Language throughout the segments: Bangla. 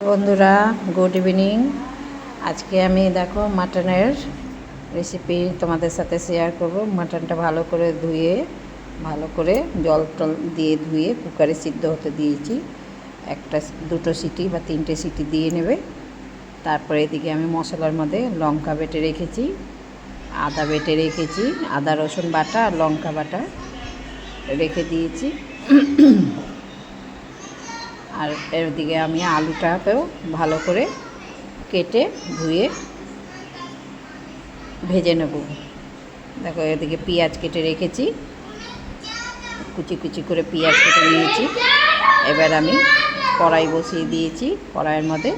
বন্ধুরা, গুড ইভিনিং। আজকে আমি দেখো মাটনের রেসিপি তোমাদের সাথে শেয়ার করব। মাটনটা ভালো করে ধুয়ে ভালো করে জল টল দিয়ে ধুয়ে কুকারে সিদ্ধ হতে দিয়েছি। দুটো সিটি বা তিনটে সিটি দিয়ে নেবে। তারপরে এদিকে আমি মশলার মধ্যে লঙ্কা বেটে রেখেছি, আদা বেটে রেখেছি, আদা রসুন বাটা আর লঙ্কা বাটা রেখে দিয়েছি। আর এদিকে আমি আলুটাকেও ভালো করে কেটে ধুয়ে ভেজে নেব। দেখো এদিকে পেঁয়াজ কেটে রেখেছি, কুচি কুচি করে পেঁয়াজ কেটে নিয়েছি। এবার আমি কড়াই বসিয়ে দিয়েছি, কড়াইয়ের মধ্যে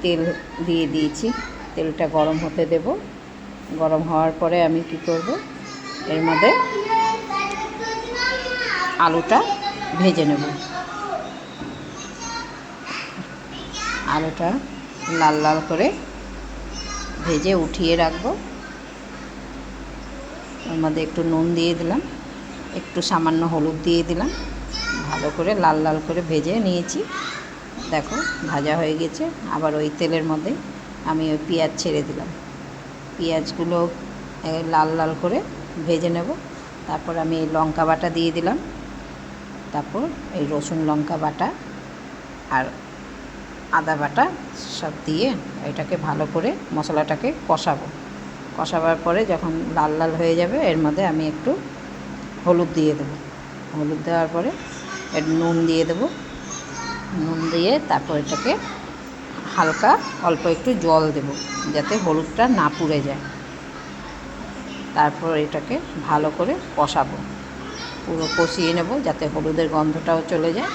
তেল দিয়ে দিয়েছি। তেলটা গরম হতে দেব। গরম হওয়ার পরে আমি কি করব, এর মধ্যে আলুটা ভেজে নেব। আলুটা লাল লাল করে ভেজে উঠিয়ে রাখবো। ওর মধ্যে একটু নুন দিয়ে দিলাম, একটু সামান্য হলুদ দিয়ে দিলাম। ভালো করে লাল লাল করে ভেজে নিয়েছি। দেখো ভাজা হয়ে গেছে। আবার ওই তেলের মধ্যে আমি ওই পেঁয়াজ ছেড়ে দিলাম। পেঁয়াজগুলো লাল লাল করে ভেজে নেব। তারপর আমি এই লঙ্কা বাটা দিয়ে দিলাম। তারপর এই রসুন লঙ্কা বাটা আর আদা বাটা সব দিয়ে এটাকে ভালো করে মশলাটাকে কষাবার পরে যখন লাল লাল হয়ে যাবে, এর মধ্যে আমি একটু হলুদ দিয়ে দেবো। হলুদ দেওয়ার পরে একটু নুন দিয়ে দেবো। নুন দিয়ে তারপর এটাকে হালকা অল্প একটু জল দেব, যাতে হলুদটা না পুড়ে যায়। তারপর এটাকে ভালো করে কষাবো, পুরো কষিয়ে নেব যাতে হলুদের গন্ধটাও চলে যায়।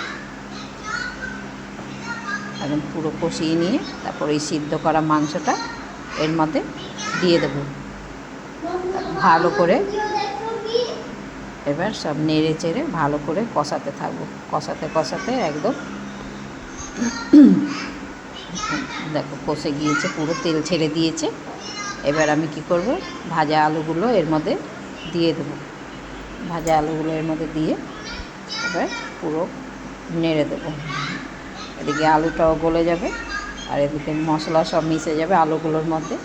একদম পুরো কষিয়ে নিয়ে তারপর এই সিদ্ধ করা মাংসটা এর মধ্যে দিয়ে দেব। ভালো করে এবার সব নেড়ে চেড়ে ভালো করে কষাতে থাকবো। কষাতে একদম দেখো কষে গিয়েছে, পুরো তেল ছেড়ে দিয়েছে। এবার আমি কি করব, ভাজা আলুগুলো এর মধ্যে দিয়ে দেবো। ভাজা আলুগুলো এর মধ্যে দিয়ে এবার পুরো নেড়ে দেবো। এদিকে আলুটাও গলে যাবে আর এদিকে মশলা সব মিশে যাবে আলুগুলোর মধ্যে।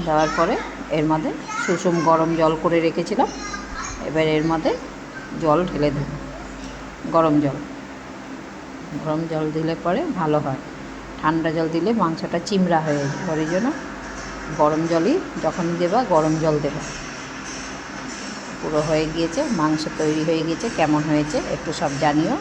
দেওয়ার পরে এর মধ্যে সুষুম গরম জল করে রেখেছিলাম। এবার এর মধ্যে জল ঢেলে দেব, গরম জল দিলে পরে ভালো হয়। ঠান্ডা জল দিলে মাংসটা চিমড়া হয়ে যায়। ওর জন্য গরম জলই যখন দেবা, গরম জল দেবা। পুরো হয়ে গিয়েছে, মাংস তৈরি হয়ে গিয়েছে। কেমন হয়েছে একটু সব জানিও।